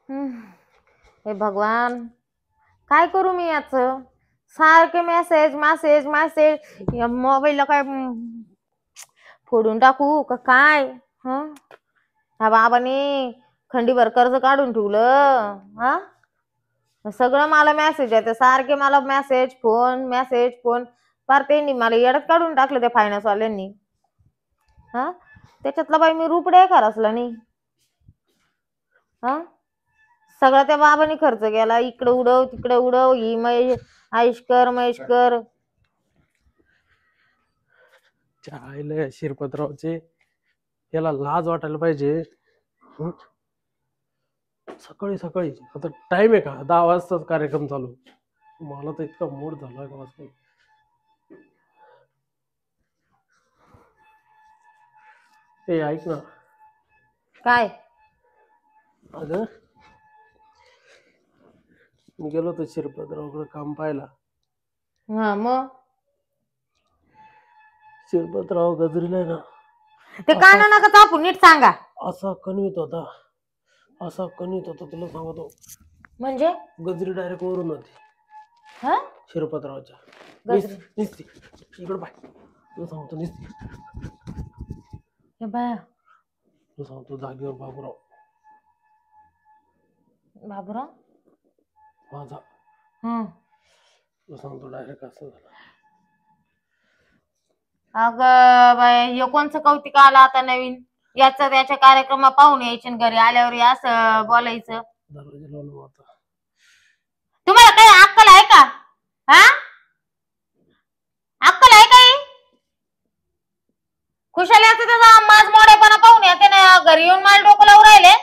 हे भगवान, काय करू मी याच? सारखे मेसेज मेसेज मेसेज. या मोबाईलला काय फोडून टाकू का काय? ह्या बाबाने खंडीभर कर्ज काढून ठेवलं. सगळं मला मेसेज येते, सारखे मला मेसेज फोन. फार त्यांनी मला येडत काढून टाकलं त्या फायनान्स वाल्यांनी. त्याच्यातला बाई मी रुपडे खरचला नाही. सगळा त्या बाबाने खर्च केला. इकडे उडव तिकडे उडव, ही आईश कर. चायले शिरपतरावचे याला लाज वाटायला पाहिजे. सकाळी सकाळी आता टाइम आहे का? 10 वाजताच कार्यक्रम चालू. मला तर इतका मूड झाला का वाजता. ए ऐक ना. काय? अगं मी गेलो होतो शिरपतरावकडे काम पाहायला. मग शिरपतराव गजरीला ना ते काना नका चापू, नीट सांगा. असा कणवीत होता तुला सांगतो. म्हणजे गजरी डायरेक्ट वरून होती शिरपतरावच्या. निसती इकडं पाय, तुला सांगतो निसती. तुला सांगतो जागेवर बाबूराव माझा. तुला सांगतो डायरेक्ट असं झालं. अगं बाय, हे कोणचं कौतिक आलं आता नवीन? याचा त्याच्या कार्यक्रम पाहून यायचे, घरी आल्यावर असं बोलायचं. दरवाजा लावून होता. तुम्हाला काही अक्कल आहे का? अक्कल आहे काही? खुशाल याचं त्याचा माझ मोडेपणा पाहून येते ना, घरी येऊन मला डोकं लावून राहिले.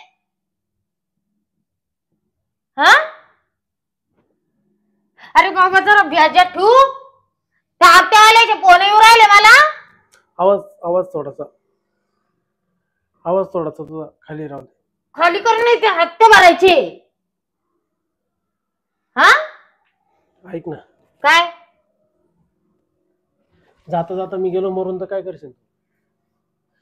अरे बाबा जरा भ्याजा ठू. त्या हप्ते आल्याचे फोन येऊन राहिले मला. आवाज थोडासा तुझा खाली राहू दे. खाली करून नाही, ते हप्ते भरायचे. ऐक ना. काय? जाता जाता मी गेलो मरून तर काय करशील?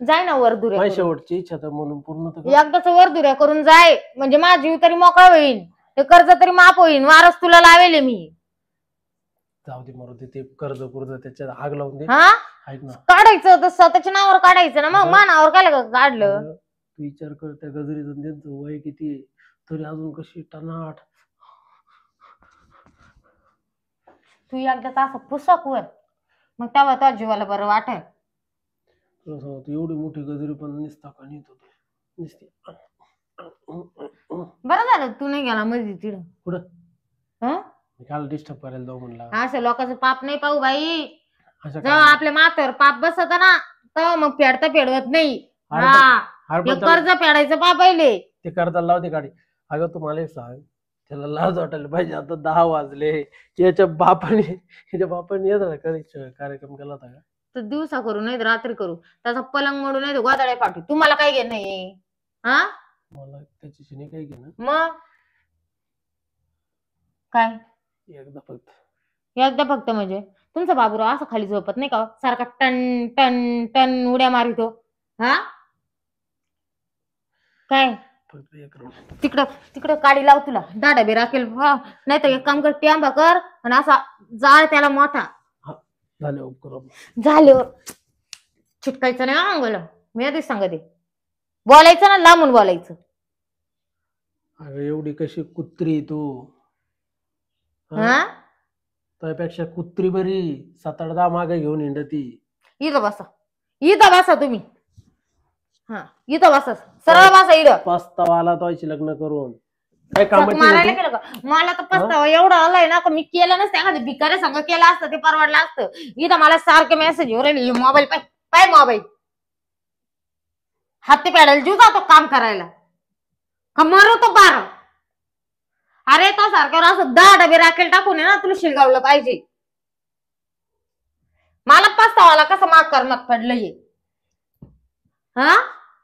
जाय ना वरदुऱ्या. माझी शेवटची इच्छा तर म्हणून पूर्ण तर एकदाच वरदुऱ्या करून जाय, म्हणजे माझा जीव तरी मोकळा होईल, ते कर्ज तरी माफ होईल. वारस तुला लावेल मी. जाऊ दे मरू दे, ते कर्ज त्याच्यात आग लावून दे. ऐक ना, काढायचं तर स्वतःच्या नावावर काढायचं ना, मग मानावर काय काढलं? तू विचार कर, त्या गजरीचं त्यांचं वय किती तरी अजून कशी टनाट. तू एकदाच असं पुसक वर, मग तेव्हा तुझ्या जीवाला बरं वाटेल. तुला सांगतो एवढी मोठी गजरी पण निसता का नेत होते. बरं झालं तू नाही गेला मध्ये तिकडं. कुठं? काल डिस्टर्ब करायला जाऊ म्हणला. असं लोकांचं पाप नाही पाहू बाई. जेव्हा आपल्या माथ्यावर पाप बसत ना, तेव्हा मग फेडवत नाही. कर्ज फेडायचं पा पहिले. ते कर्जाला लावते गाडी. अगं तुम्हाला एक सांग, त्याला लाज वाटायला पाहिजे. आता 10 वाजले. याच्या बापाने कार्यक्रम केला होता का? तर दिवसा करू नाही तर रात्री करू, त्याचा पलंग मोडून नाही तर गोदाड्या पाठवू. तुम्हाला काय घेणं नाही? मला त्याच्याशी नाही काही घेणं. मग काय? एकदा फक्त म्हणजे तुमचा बाबूराव असं खाली झोपत नाही का? सारखा टन टन टन उड्या मारितो. काय? तिकडं काडी लाव, तुला दाडा बी राखेल. नाही तर एक काम कर, टेंबा कर आणि असा जाळ त्याला मोठा. झाल्यावर चिटकायचं नाही अंगाला. मी आधीच सांगते, बोलायचं ना लांबून बोलायचं. एवढी कशी कुत्री तू? त्यापेक्षा कुत्री बरी 7-8 मागे घेऊन हिंडती. इथं बसा तुम्ही. इथं बसा, सरळ बसा. इथं पस्तावा आला तो लग्न करून. काय काम मारायला केलं का? मला तर पस्तावा एवढा आलाय ना, मी केलं नसतं. एखाद्या भिकाऱ्या संग केलं असतं ते परवडलं असतं. इथं मला सारखे मेसेज येऊ राहिले. मोबाईल पाय मोबाईल. हाती पेडायला जीव जातो काम करायला का मरू तो बार. अरे तो सारख्यावर असं 10 डबे राखेल टाकून ना, तुला शिलगावलं पाहिजे. मला पस्तावाला कसं माग करण्यात पडलंय.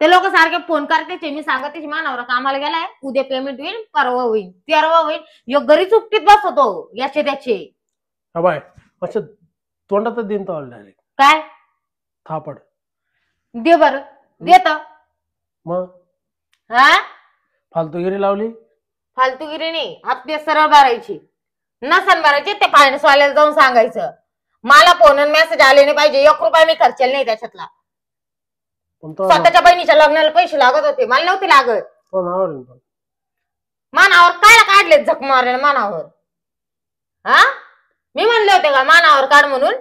ते लोक सारखे फोन करते, मी सांगते मानावर कामाला गेलाय, उद्या पेमेंट होईल, परवा होईल, 13 होईल. यो घरी चुकटीत बसतो याचे त्याचे. अच्छा तोंडातच देईन तो डायरेक्ट. काय थापड दे बरं. देत मग फालतूगिरी लावली. फालतूगिरी नाही, हप्ते सरळ भरायची, नसन भरायचे ते फायनान्स वाल्याला जाऊन सांगायचं. मला फोन मेसेज आले नाही पाहिजे, 1 रुपया मी खर्चेल नाही त्याच्यातला. स्वतःच्या बहिणीच्या लग्नाला पैसे लागत होते, मला नव्हते लागत. मानावर काय काढले झक मारायला मानावर? हा, मी म्हणले होते का मानावर काढ म्हणून?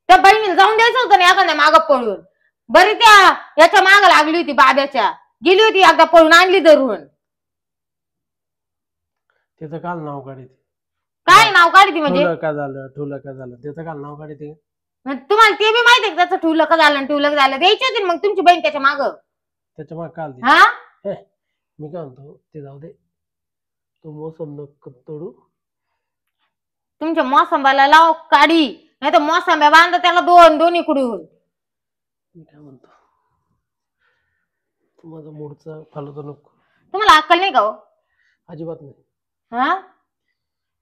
त्या बहिणीला जाऊन द्यायचं होतं ना एखाद्या माग पळून. बरी त्या याच्या माग लागली होती, बाब्याच्या गेली होती एकदा पळून, आणली धरून. त्याचं काल नाव काढते. काय नाव काढते म्हणजे? काय झालं ठुलं काय झालं त्याचं काल नाव काढते. तुम्हाला ते बी माहिती आहे त्याचं ठुलं का झालं ठुलं झालं द्यायची होती मग तुमची बहीण त्याच्या माग. त्याच्या माग काल हा मी काय म्हणतो ते जाऊ दे, तो मोसम नको तोडू. तुमच्या मोसंबाला लाव काढी, नाही तर मोसंब्या बांध त्याला दोन्ही कुडून. मी काय म्हणतो तू माझा मूडचा फालतो नको. तुम्हाला अक्कल नाही का हो? अजिबात नाही. हा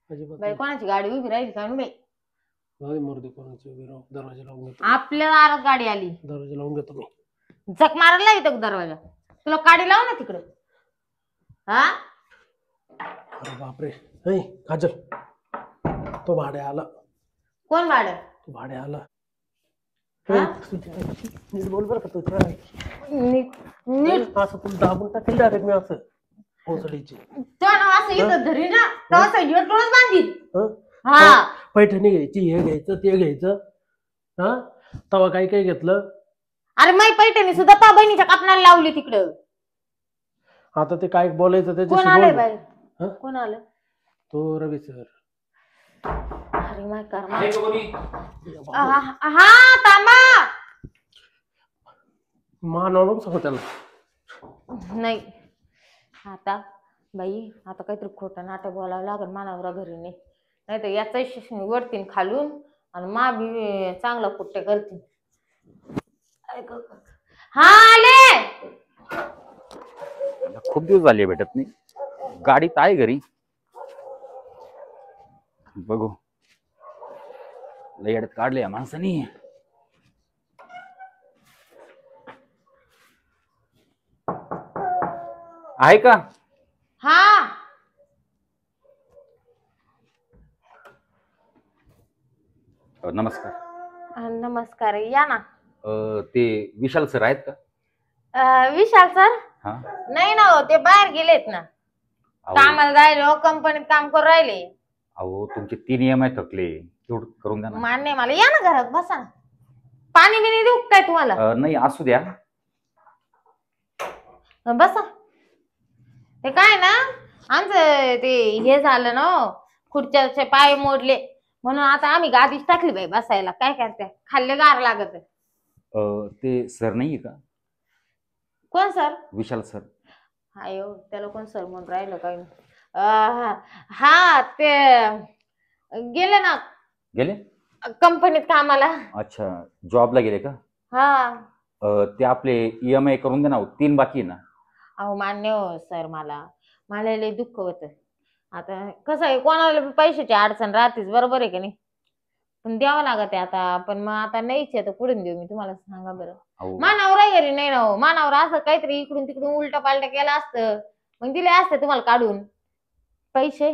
अजिबात बाई, कोणाची गाडी उभी राहिली का बाई? मूर्ती कोणाची उभी राहू, दरवाजा लावून घेतो. आपल्या दारात गाडी आली, दरवाजा लावून घेतो मी. झक मारायला येतो दरवाजा, तुला काढी लाव ना तिकडे. हा अरे बापरे, नाही काजल, तो भाड्या आला. कोण भाडं? तो भाड्या आला. हा? नीट बोल बरं का तू. नीट असं तुला दाबून टाकेल डायरेक्ट मी असं पोचडीची. असं इथं धरी ना तर येटूनच बांधील. हा पैठणी घ्यायची, हे घ्यायचं ते घ्यायचं. हा तवा काही काही घेतलं. अरे मै पैठणी सुद्धा त्या बहिणीच्या कापणाला लावली तिकडं. आता ते काय बोलायचं कोण आलंय त्याच्याशी. बाई? कोण आलं? तो रवी सर. अरे माय कर्मा. हा तांबा मान सांगू त्याला. नाही आता बाई, आता काहीतरी खोटं नाटक बोलावं लागेल मानावरा घरी नाही तर याचा वरतीन खालून आणि मा बी चांगला कुट्टे करतील. हा आले. खूप दिवस झाले भेटत नाही. गाडीत आहे घरी, बघू. लय अडत काढले या माणसानी. आहे का? हा नमस्कार. नमस्कार, या ना. ते विशाल सर आहेत का? विशाल सर? हा नाही ना हो, ते बाहेर गेलेत ना, कामाला जायले हो, कंपनीत काम करून राहिले. अहो तुमचे 3 EMI थकले, तेवढं करून द्या ना. मान्य मला. या ना घरात बसा ना. पाणी बिणी देऊ काय तुम्हाला? नाही असू द्या. बसा. ते काय ना आमचं ते हे झालं ना, खुर्च्याचे पाय मोडले म्हणून आता आम्ही गादीच टाकली बाई बसायला. काय करते, खाल्ले गार लागत. ते सर नाहीये का? कोण सर? विशाल सर. अयो त्याला कोण सर म्हणून राहिलं काय? हा ते गेले ना, गेले कंपनीत कामाला. अच्छा, जॉबला गेले का? हा ते आपले EMI करून दे ना, 3 बाकी आहे ना. अहो मान्य हो सर, मला लय दुःख होत. आता कसं आहे, कोणाला पैशाची अडचण राहतेच, बरोबर आहे की नाही, पण द्यावं लागत आहे आता. पण मग आता नाहीच आहे तर कुठून देऊ मी, तुम्हाला सांगा बरं. मानावर घरी नाही ना हो, मानावर असं काहीतरी इकडून तिकडून उलटा पालटा केलं असतं मग दिले असते तुम्हाला काढून पैसे.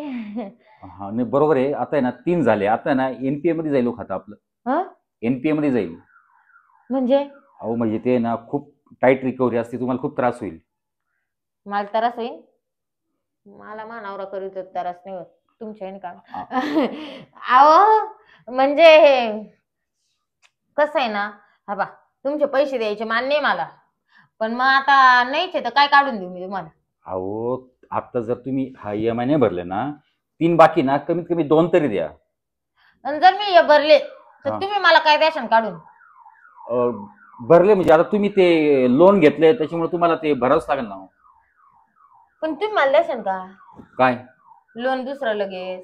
हा नाही बरोबर आहे. आता आहे ना 3 झाले, आता ना NPA मध्ये जाईल खाता आपलं. NPA मध्ये जाईल म्हणजे? अहो म्हणजे ते ना खूप टाईट रिकव्हरी असते, तुम्हाला खूप त्रास होईल. मला त्रास होईल? मला मानावरा करीत त्रास नाही होत तुमच्या काम. अहो म्हणजे कसं आहे ना, हा बा तुमचे पैसे द्यायचे मान्य आहे मला, पण मग आता नाहीच आहे तर काय काढून देऊ मी तुम्हाला? अहो आता जर तुम्ही हा EMI नाही भरले ना, 3 बाकी ना, कमीत कमी 2 तरी द्या. आणि जर मी हे भरले तर तुम्ही मला काय द्याशन काढून? भरले म्हणजे आता तुम्ही ते लोन घेतले त्याच्यामुळे तुम्हाला ते भरावंच लागेल ना. पण तुम्ही मला द्याशन का काय लोन दुसरं लगेच?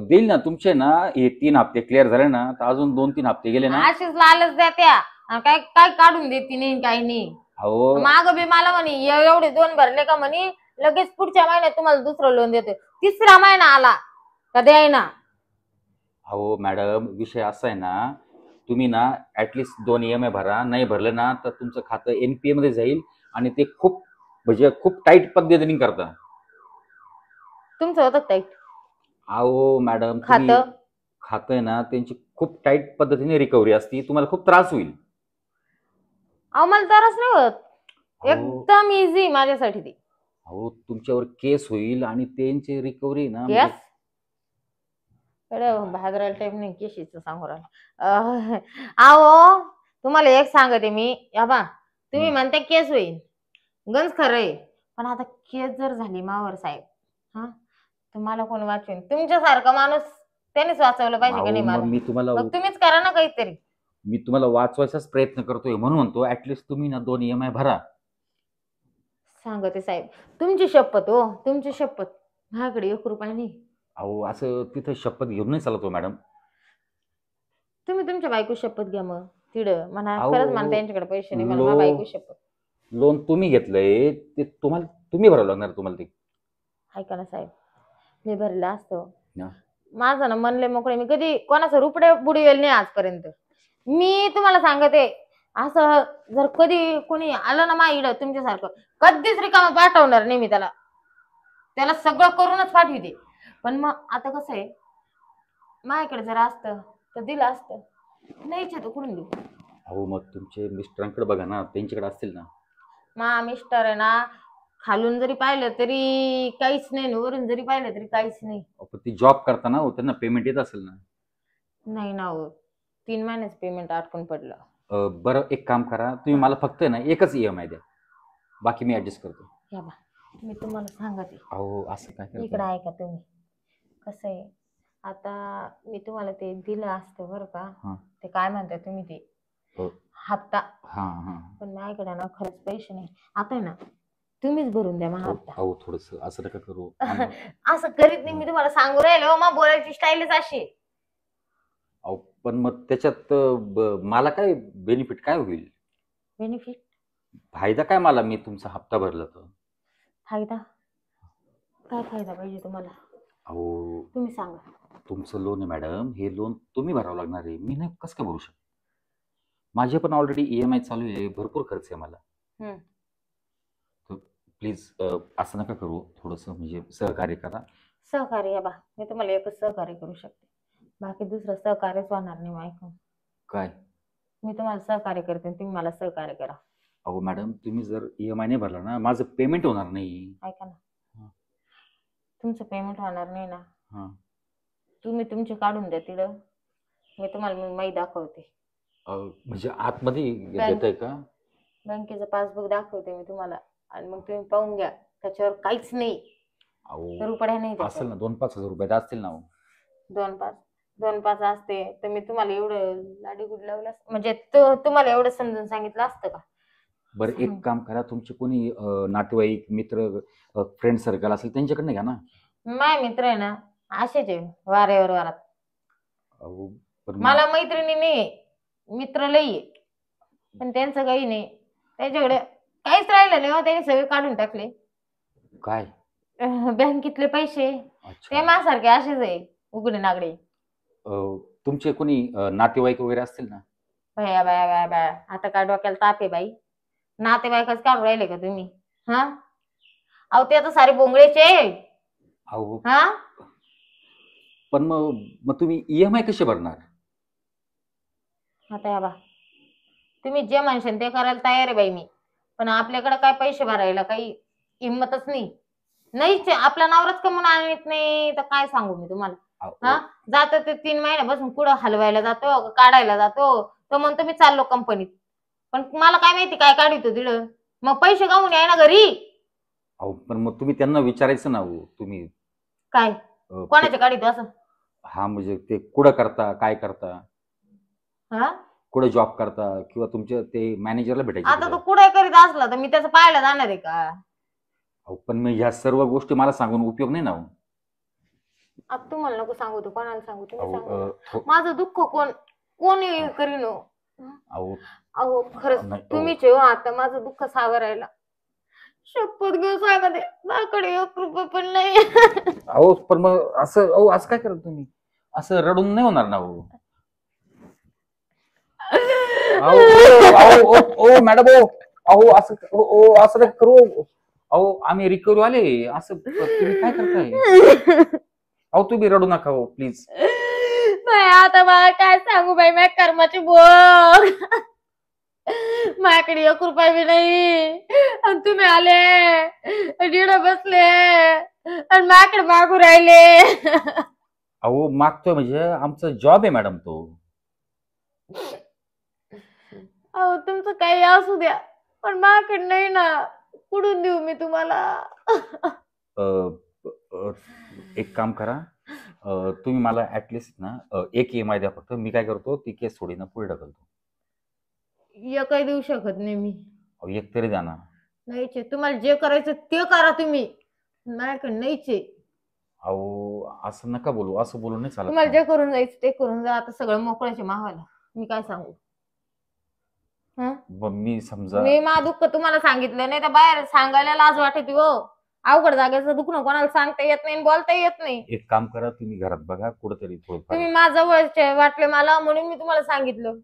देईल ना. तुमचे ना हे 3 हप्ते क्लिअर झाले ना, तर अजून 2-3 हप्ते गेले ना. अशीच लालच द्या त्या, काय काय काढून देते नाही काही नाही. अहो माग बी मला म्हणे एवढे 2 भरले का म्हणे लगेच पुढच्या महिन्यात तुम्हाला दुसरं लोन देते. 3रा महिना आला का द्यायना. अहो मॅडम, विषय असा आहे ना, तुम्ही ना ऍटलिस्ट 2 EMI भरा. नाही भरले ना तर तुमचं खातं NPA मध्ये जाईल आणि ते खूप म्हणजे खूप टाईट पद्धतीने करता. तुमचं होतं टाईट अहो मॅडम खातं? खातंय ना त्यांची खूप टाईट पद्धतीने रिकव्हरी असती, तुम्हाला खूप त्रास होईल. अहो मला त्रास नाही होत, अहो एकदम इझी माझ्यासाठी ती. अहो तुमच्यावर केस होईल आणि त्यांची रिकव्हरी ना केस भागराल टाईप नाही केशीचं सांगू राहिला. अहो तुम्हाला एक सांगते मी, या बा तुम्ही म्हणता केस होईल, गंज खरंय, पण आता केस जर झाली मावर साहेब, हा तुम्हाला कोण वाचवेन? तुमच्यासारखा माणूस त्यानेच वाचवलं पाहिजे का नाही मला? मी तुम्हाला मग तुम्हीच करा ना काहीतरी. मी तुम्हाला वाचवायचाच प्रयत्न करतोय म्हणून म्हणतो ऍटलिस्ट तुम्ही ना 2 EMI भरा. सांगते साहेब, तुमची शपथ हो, तुमची शपथ, माझ्याकडे 1 रुपया नाही. अहो असं तिथं शपथ घेऊन नाही चालत हो मॅडम. तुम्ही तुमच्या बायको शपथ घ्या मग तिकडं म्हणा, अहो, खरंच म्हणता यांच्याकडे पैसे नाही, मला बायको शपथ. लोन तुम्ही घेतलंय ते तुम्ही भरावं लागणार तुम्हाला ते. ऐका ना साहेब, मी भरलं असतं, हा. माझं ना मनले मोकळे, मी कधी कोणाचं रुपडे बुडवेल नाही आजपर्यंत. मी तुम्हाला सांगते, असं जर कधी कोणी आलं ना इकडं तुमच्यासारखं, कधीच रिकामा पाठवणार नाही मी त्याला सगळं करूनच पाठवते. पण मग आता कसं आहे, माझ्याकडे जर असतं तर दिलं असतं, नाहीच तर कुठून देऊ? अहो मग तुमचे मिस्टरांकडे बघा ना, त्यांच्याकडे असतील ना. मा मिस्टर आहे ना, खालून जरी पाहिलं तरी काहीच नाही, वरून जरी पाहिलं तरी काहीच नाही. ती जॉब करताना हो, त्यांना पेमेंट येत असेल ना. नाही ना हो, 3 महिन्याच पेमेंट अडकून पडलं. बरं एक काम करा, तुम्ही मला फक्त ना एकच EMI द्या, बाकी मी ऍडजस्ट करतो. या बा मी तुम्हाला सांगते. अहो असं काय इकडे ऐका तुम्ही, कसं आहे, आता मी तुम्हाला ते दिलं असतं बरं का, ते काय म्हणताय तुम्ही ते हप्ता, पण माझ्याकडे ना खरंच पैसे नाही. आता आहे ना तुम्हीच भरून द्या मग हप्ता. अहो थोडस असं नका करू. असं करीत नाही, मी तुम्हाला सांगू राहिलो, मग बोलायची स्टाईलच अशी. अहो पण मग त्याच्यात मला काय बेनिफिट काय होईल? बेनिफिट फायदा काय मला, मी तुमचा हप्ता भरला तर? फायदा काय फायदा पाहिजे तुम्हाला? अहो तुम्ही सांगा. तुमचं लोन आहे मॅडम, हे लोन तुम्ही भरावं लागणार आहे, मी नाही कसं काय भरू शकतो? माझे पण ऑलरेडी EMI चालू आहे, भरपूर खर्च आहे मला. प्लीज असं नका करू, थोडंसं म्हणजे सहकार्य करा. सहकार्य बा, मी तुम्हाला एकच सहकार्य करू शकते, बाकी दुसरं सहकार्यच होणार नाही. ऐकून काय? मी तुम्हाला सहकार्य करते, तुम्ही मला सहकार्य करा. अहो मॅडम तुम्ही जर EMI नाही भरला ना, माझं पेमेंट होणार नाही. ऐका ना, तुमचं पेमेंट होणार नाही ना, तुम्ही तुमचे काढून द्या तिकडं, मी तुम्हाला माहिती दाखवते. म्हणजे आतमध्ये देताय का? बँकेचं पासबुक दाखवते मी तुम्हाला, आणि मग तुम्ही पाहून घ्या, त्याच्यावर काहीच नाही, रुपया नाही. असेल ना 2-5 हजार रुपये असतील ना. 2-5 असते तर मी तुम्हाला एवढं लाडीगुड लावलं, म्हणजे तुम्हाला एवढं समजून सांगितलं असतं का? बरं एक काम करा, तुमचे कोणी नातेवाईक मित्र फ्रेंड सर्कल असेल त्यांच्याकडनं घ्या ना. माय मित्र आहे ना असेच आहे, वाऱ्यावर वारात. मला मैत्रिणी नाही, मित्र लई आहे, पण त्यांचं काही नाही, त्याच्याकडे काहीच राहिलं नाही हो, त्यांनी सगळे काढून टाकले. काय? बँकेतले पैसे. ते माझ्यासारखे असेच आहे, उघडे नागडे. तुमचे कोणी नातेवाईक वगैरे असतील ना? बाया बाया बाया बाया, आता काय डोक्याला ताप आहे बाई, नातेवाईकच काढून राहिले का तुम्ही? अहो ते आता सारे बोंगळेचे. पण मग तुम्ही EMI कसे भरणार? आता या बा, तुम्ही जे म्हणशाल ते करायला तयार आहे बाई मी, पण आपल्याकडे काय पैसे भरायला काही हिंमतच नाहीच. आपला नवराच कमवून आणत नाही तर काय सांगू मी तुम्हाला. जात ते 3 महिन्यापासून पुढं हलवायला जातो, काढायला जातो, तो म्हणतो मी चाललो कंपनीत, पण मला काय माहिती काय काढतो तिथं, मग पैसे गावून याय ना घरी. अहो पण मग तुम्ही त्यांना विचारायचं ना, तुम्ही काय कोणाच्या काढतो असं? म्हणजे ते कुठं करता, काय करता, कुठे जॉब करता, किंवा तुमच्या ते मॅनेजरला भेटायचं? आता तो कुठे करीत असला तर मी त्याचं पाहायला जाणार आहे का? पण मग ह्या सर्व गोष्टी मला सांगून उपयोग नाही ना. आता तुम्हाला नको सांगू, तो कोणाला सांगू? तुम्ही सांगू. माझं दुःख कोण करीन? अहो खरंच तुम्हीच हो आता माझं दुःख सावरायला. शपथ घेऊ सांगते, माझ्याकडे 1 रुपया पण नाही. अहो पण मग असं काय करत तुम्ही? असं रडून नाही होणार ना. मॅडम असं नका करू. अहो आम्ही रिकव्हरी आले असं तुम्ही काय करताय? अहो तुम्ही रडू नका हो प्लीज. बाई आता मला काय सांगू बाई, माझ्या कर्माची बोल. माझ्याकडे 1 रुपया बी नाही आणि तुम्ही आले डिड बसले आणि माझ्याकडे मागू राहिले. अहो मागतोय म्हणजे आमचा जॉब आहे मॅडम तो. अहो तुमचं काही असू द्या पण माझ्याकडे नाही ना, कुठून देऊ मी तुम्हाला? अ, अ, एक काम करा, तुम्ही मला ऍटलिस्ट ना एक EMI द्या फक्त. मी काय करतो ती केस थोडी ना पुढे ढकलतो. काही देऊ शकत नाही मी. अहो एक तरी द्या ना. नाहीच आहे. तुम्हाला जे करायचं ते करा तुम्ही, माझ्याकडे नाहीच आहे. अहो असं नका बोलू, असं बोलू नाही चालत तुम्हाला ना. जे करून जायचं ते करून जा. आता सगळं मोकळ्याचे मावाला मी काय सांगू? मी समजा मी मा दुःख तुम्हाला सांगितलं नाही तर बाहेर सांगायला लाज वाटते हो. अवघड जागेचं दुखणं कोणाला सांगता येत नाही बोलता येत नाही. एक काम करा, तुम्ही घरात बघा कुठेतरी थोडंफार. तुम्ही माझ्याजवळचे वाटले मला म्हणून मी तुम्हाला सांगितलं.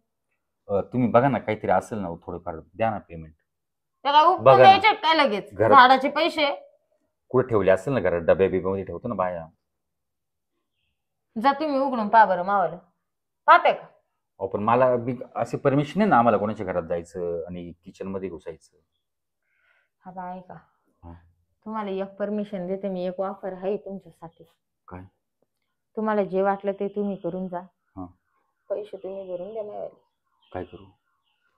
तुम्ही बघा ना काहीतरी असेल ना थोडंफार द्या ना पेमेंट. त्याला उपकून बघा ना. द्यायचे काय लगेच घरात. झाडाचे पैसे? कुठे ठेवले असेल ना घरात, डब्या बिब्यामध्ये ठेवतो ना बाया. जा तुम्ही उघडून पहा बरं मावाला, पाहते का? अहो पण मला असे परमिशन आहे ना आम्हाला कोणाच्या घरात जायचं आणि किचन मध्ये घुसायचं. हा बाय का, हा. तुम्हाला एक परमिशन देते मी, एक ऑफर आहे तुमच्यासाठी. काय? तुम्हाला जे वाटलं ते तुम्ही करून जा. हा. पैसे तुम्ही भरून द्या मावाला. काय करू?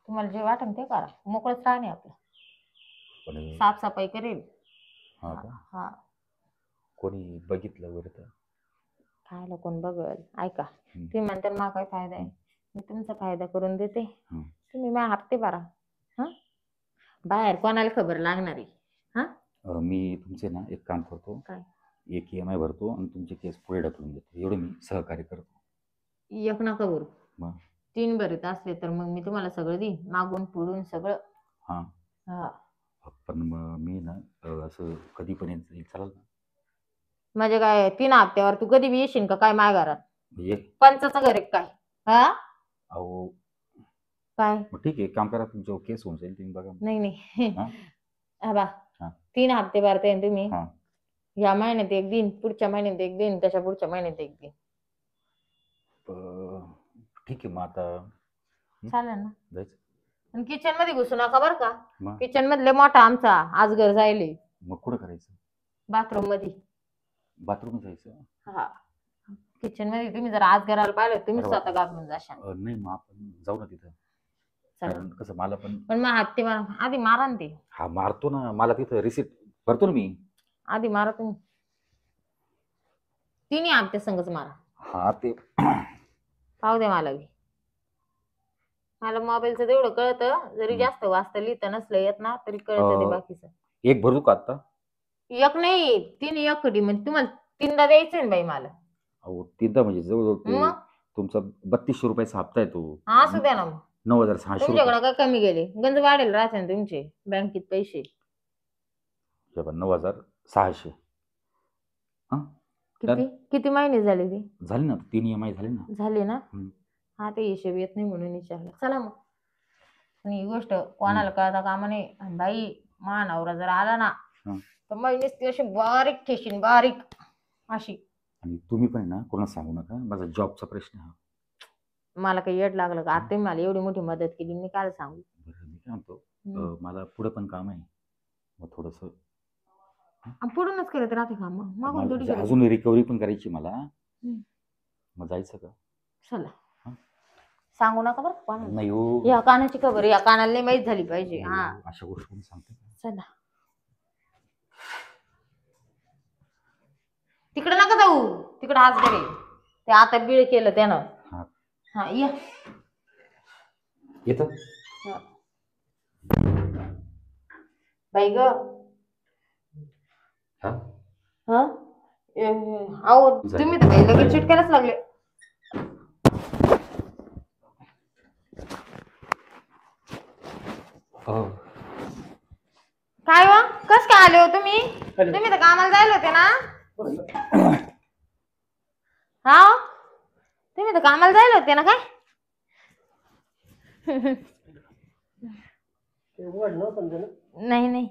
तुम्हाला जे वाटेल ते करा, मोकळंच राहणे आपलं. पण साफसफाई करेल. हा का? हा. कोणी बघितलं वगैरे तर? खायला कोण बघल? ऐका, तुम्ही म्हणता मा काय फायदा आहे, मी तुमचा फायदा करून देते. तुम्ही माझे हप्ते भरा. हा, बाहेर कोणाला खबर लागणारी? हा, मी तुमचे ना एक काम करतो, काय? एक EMI भरतो आणि तुमचे केस पुढे ढकलून देतो, एवढं मी सहकार्य करतो. एक नका भरू, मग 3 भरत असले तर मग मी तुम्हाला सगळं देईन, मागून पुढून सगळं. हा. हा. पण मग मी ना असं कधी पण येईल चालेल ना? म्हणजे काय 3 हप्त्यावर तू कधी बी येशील का काय माझ्या घरात? म्हणजे पंचाचं घर आहे काय? हा, अहो काय? मग ठीक आहे, काम करा, तुमच्या केस होऊन जाईल, तुम्ही बघा. नाही नाही, हा? हा बा, हा. 3 हप्ते भरते तुम्ही. हा. या महिन्यात एक दिन, पुढच्या महिन्यात एक दिन, त्याच्या पुढच्या महिन्यात एक दिन. ठीक आहे मग आता चालेल ना? जायचं. आणि किचन मध्ये घुसू नका बरं का. मग किचन मधले मोठा आमचा आज घर जायले. मग कुठं करायचं? बाथरूम मध्ये. बाथरूम जायचं? हा, किचन मध्ये तुम्ही जर आज घराला पाहिलं तुम्ही बरोबर. स्वतः घाबरून जाशाल. नाही मग आपण जाऊ ना तिथं, चालेल. कारण कसं मला पण मग हप्ते आधी मारा ना ते. हा मारतो ना, मला तिथं रिसिप्ट भरतो ना मी. आधी मारा तुम्ही, 3 हप्ते संगच मारा. हा ते पाहू दे मला बी. मला मोबाईलचं तेवढं कळतं, जरी जास्त वाचता लिहिता नसलं येत ना तरी कळतं ते बाकीचं. एक भरू का आता? एक नाही, 3 एकडी म्हणजे तुम्हाला 3दा द्यायचं ना बाई मला. अहो 3दा म्हणजे जवळजवळ ते मग तुमचा 3200 रुपयाचा हप्ता आहे तो. असू द्या ना मग. 9600 रुपये. तुमच्याकडे काय कमी गेले? गंज वाढेल राहते ना तुमचे बँकेत पैसे. 9600. हा किती किती महिने झाले ते? झाले ना, 3 EMI झाले ना. झाले ना? हम्म. हा, ते हिशोब येत नाही म्हणून विचारलं. चला मग. पण ही गोष्ट कोणाला कळता कामा नये. आणि बाई नवरा जर आला ना तर महिनेच ती अशी बारीक ठेशीन, बारीक अशी. आणि तुम्ही पण ना कोणाला सांगू नका, माझा जॉबचा प्रश्न हा. मला काही येड लागलं का? आता मला एवढी मोठी मदत केली, मी काय सांगू? बरं मी काय म्हणतो, मला पुढे पण काम आहे, मग थोडस पुढूनच करत राहते का मग? मागून थोडी करायचं. अजून रिकव्हरी पण करायची मला. मग जायचं का? चला, सांगू नका बरं कोणाला. नाही हो, या कानाची खबर या कानाला नाही माहित झाली पाहिजे. हा, अशा गोष्टी पण सांगते. चला, तिकडे नका जाऊ, तिकडे आज घरी ते आता बिळ केलं त्यानं. हा, या येत बाई ग. अहो तुम्ही तर काही लगेच चिटकायलाच लागले. काय व कस काय आले हो तुम्ही? तुम्ही तर कामाला जायला होते ना? हा, तुम्ही तर कामाला जायला होते ना? काय नाही नाही,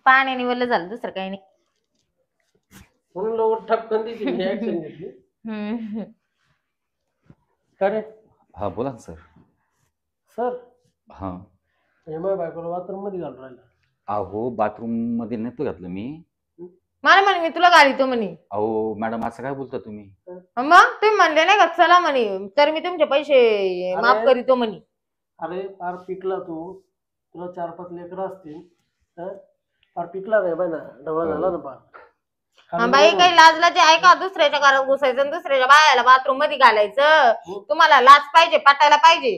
पाण्याने वल्ल झालं दुसरं काही नाही. म्हणून लवकर ठपकन दिली मी ऍक्शन घेतली. हम्म. का रे हा बोला ना सर. सर हा माझ्या बायकोला बाथरूम मध्ये घालून राहिला. अहो बाथरूम मध्ये नव्हतं घातलं मी. मला म्हणे मी तुला घालितो म्हणे. अहो मॅडम असं काय बोलता तुम्ही. मग तुम्ही म्हणले नाही का चला म्हणे तर मी तुमचे पैसे माफ करीतो म्हणे. अरे फार पिकला तू, तुला 4-5 लेकरं असतील. फार पिकला नाही बाय ना, डबळा झाला ना फार. बाई काही लाजलाचे आहे का? दुसऱ्याच्या घरात घुसायचं आणि दुसऱ्याच्या बायाला बाथरूम मध्ये घालायचं. तुम्हाला लाज पाहिजे, पटायला पाहिजे.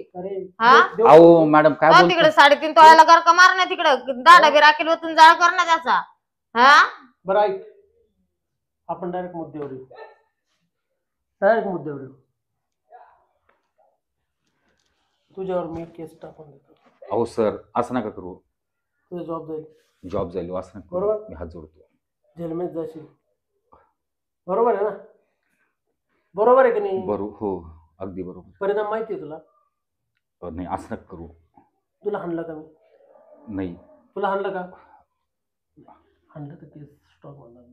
अहो मॅडम काय बोलता? तिकडे 3.5 तोळ्याला गरका मार ना, तिकडं दाडा बी राखेल ओतून जाळ कर ना त्याचा. हा बरं ऐक, आपण डायरेक्ट मुद्द्यावर येऊ. डायरेक्ट मुद्द्यावर येऊ. तुझ्यावर मी केस टाकून देतो. अहो सर असं नका करू. तुझा जॉब जाईल. जॉब जाईल असं नका करू. बरोबर. मी हात जोडतो. जेलमध्ये जाशील. बरोबर आहे ना? बरोबर आहे की नाही? बरोबर. हो अगदी बरोबर. परिणाम माहिती आहे तुला? नाही असं नका करू. तुला हाणलं का मी? नाही. तुला हाणलं का? हाणलं तर केस स्टॉप होणार.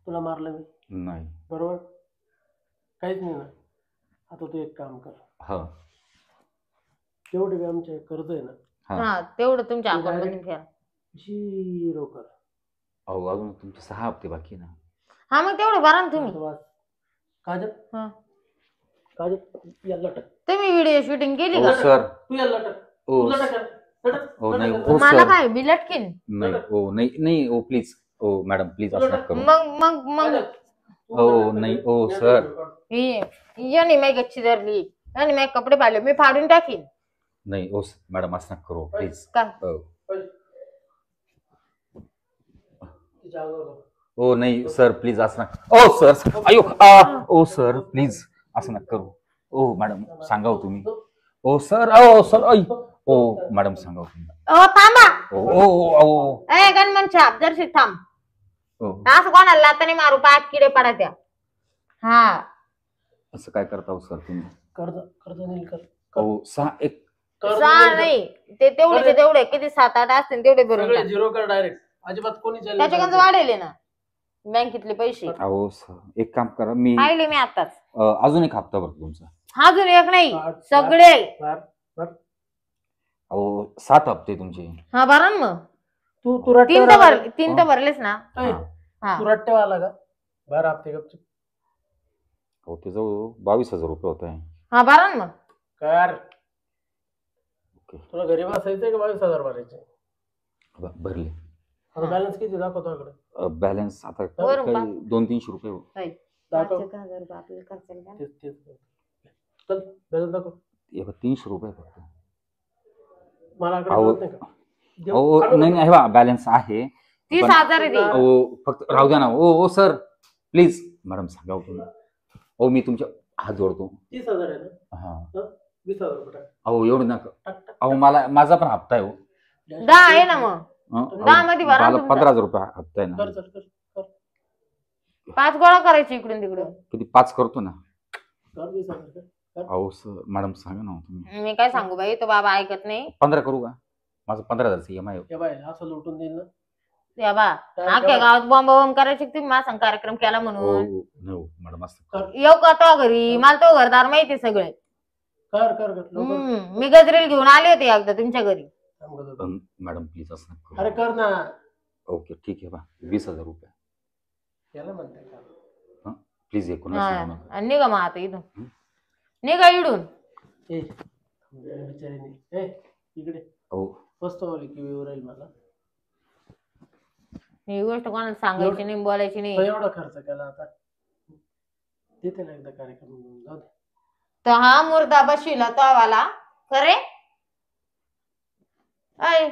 तुला मारलं मी? नाही. बरोबर. काहीच नाही ना. आता तू एक काम कर. हा तेवढे आमचे कर्ज आहे ना, हा तेवढं तुमच्या अकाउंट मध्ये ठेवा. 0 कर. अहो अजून तुमचे 6 हप्ते बाकी आहे ना. हा मग तेवढं भरा ना तुम्ही. काजल काजल याला लटक. तुम्ही व्हिडिओ शूटिंग केली का? सर तू याला लटक. ओ तू लटक. ओ नाही ओ मला सर काय मी लटकीन. नाही ओ नाही नाही ओ प्लीज ओ मॅडम प्लीज असं नका करू. मग ओ नाही ओ सर. याने मी गच्ची धरली आणि मी कपडे पाहिले मी फाडून टाकीन. नाही ओ मॅडम असं नका करू प्लीज. काय ओ नाही सर प्लीज असं नका. ओ सर अयो ओ सर प्लीज असं नका करू. ओ मॅडम सांगा तुम्ही. ओ सर ओ सर ओ मॅडम सांगा तुम्ही. थांबा. ओ ए गणमन छाप जरशी थांब. ओ असं कोणाला लाताने मारू पायात किडे पडत्या. हा असं काय करता हो सर तुम्ही. कर्ज नील कर. ओ 6 नाही ते तेवढे तेवढे किती 7-8 असतील तेवढे भरून टाक. 0 कर डायरेक्ट. अजिबात कोणी त्याच्याकडे वाढेल ना बँकेतले पैसे. अहो सर एक काम करा मी पाहिले मी आताच. अजून एक हप्ता भरतो तुमचा. अजून एक नाही सगळे. अहो 7 हप्ते तुमचे. हा भरा ना मग. तू 3 तर भरलेस ना. तू रट्टेवाला का? 12 हप्ते गपचूप. हो ते जवळ 22,000 रुपये होत आहे. हा भरा ना मग. काय तुला घरी बसायचंय का 22,000 भरायचे? भरले. आता बॅलन्स किती दाखवतो इकडे? बॅलन्स आता वरून काही 200-300 रुपये हो. दाखव. 5,000 रुपये आपल्याला खर्चायला द्या. चल बॅलन्स दाखव. 300 रुपये फक्त. मला नाही नाही बा बॅलन्स आहे 30,000 आहे ते. फक्त राहू द्या ना. ओ सर प्लीज मॅडम सांगा तुम्ही. ओ मी तुमच्या हात जोडतो. 30,000 आहे ना? हा 20,000 रुपये टाक. अहो एवढं नका. अहो माझा पण हप्ता आहे हो. 10 आहे ना मग. 10 मध्ये भरा. मला 15,000 रुपये हप्ता आहे ना. कर. 5 गोळा करायचे इकडून तिकडून. किती 5 करतो ना. कर 20,000. अहो सर मॅडम सांगा ना तुम्ही. मी काय सांगू बाई तो बाबा ऐकत नाही. 15 करू का? माझं 15,000 EMI. असं लुटून देईल ना. या बा अख्ख्या गावात बॉम्ब करायचे तुम्ही माझा कार्यक्रम केला म्हणून. मॅडम असं येऊ का तो घरी? मला तो घरदार माहिती सगळे. कर मी गजरेल घेऊन आले होते एकदा तुमच्या घरी. मॅडम प्लीज असं नका. अरे कर ना. ओके ठीक आहे बा 20,000 रुपये. याला म्हणते का? प्लीज निघा मग आता इथून. निघा इडून. बिचारी इकडे वस्तू आली की राहील मला. ही गोष्ट कोणाला सांगायची नाही बोलायची नाही. एवढा खर्च केला आता देते ना एकदा कार्यक्रम. जाऊ दे. तर हा मुर्दा बशिला तो वाला खरे ऐ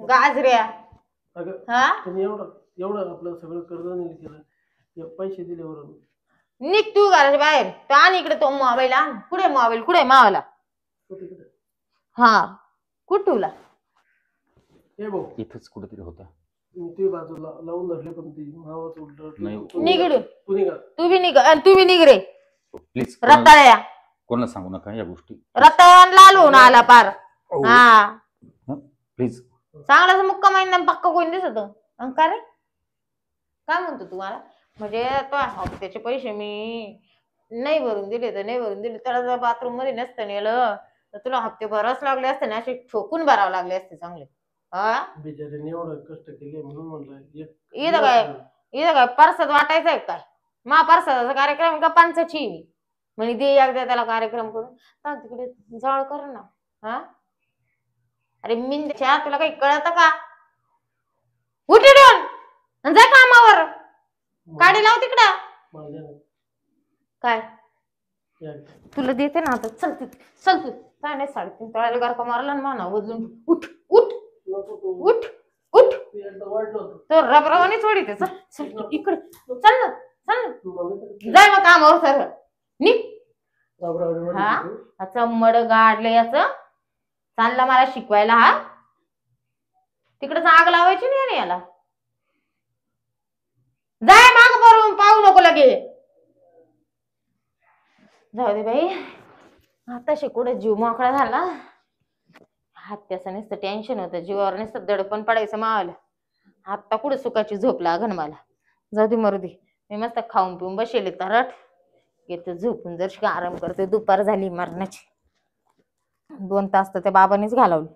गाजऱ्या. हा तुम्ही एवढं आपलं सगळं कर्ज नाही केलं. पैसे दिले वरून. निघ तू घराच्या बाहेर. तर आणि इकडे तो मोबाईल आण. कुठे मोबाईल? कुठे मावाला? हा कुठे ठेवला? हे भाऊ इथंच कुठेतरी होता. ती बाजूला लावून धरले पण ती मावाच उलट. निघ. तू निघा. तू बी निघ रे. प्लीज रताळ्या कोणाला सांगू नका या गोष्टी. रताळ्या लाल होऊन आला पार. हा प्लीज चांगलाच मुक्का महिना पक्का कोण दिसत का रे? काय म्हणतो तुम्हाला? म्हणजे तो हप्त्याचे पैसे मी नाही भरून दिले तर नाही भरून दिले, त्याला जर बाथरूम मध्ये नसतं नेलं तर तुला हप्ते भरावच लागले असते ना, असे ठोकून भरावे लागले असते चांगले. हा बिचाऱ्याने एवढं कष्ट केले म्हणून म्हणलं इथं काय परसाद वाटायचा आहे काय? महाप्रसादाचा कार्यक्रम का पंचाची म्हणे दे एकदा त्याला कार्यक्रम करून. तिकडे जवळ कर ना. हा अरे मिंदच्या तुला काही कळत का? उठून जा कामावर, गाडी लाव तिकडं. काय तुला देते ना आता, चल तू काय नाही 3:30 तळाला गारका मारला ना म्हणा वजून. उठ उठ उठ उठ, तो रबरवाने सोडीते. चल इकडे, चल ना जाय मग कामावर सरळ निघ. हा मड गाडलं याच, चालला मला शिकवायला. हा तिकडे आग लावायची नाही याला. जाय माग भरून पाहू नको लगे. जाऊ दे बाई, आता शिकुडे जीव मोकळा झाला. हत्याचं नुसतं टेन्शन होतं, जीवावर नुसतं दडपण पडायचं मावाला. आता कुठे सुखाची झोप लागन मला. जाऊ दे मरू दे, मी मस्त खाऊन पिऊन बसेले तरट येतो झोपून, जर आराम करते. दुपार झाली मरणाची, 2 तास तर त्या बाबांनीच घालवले.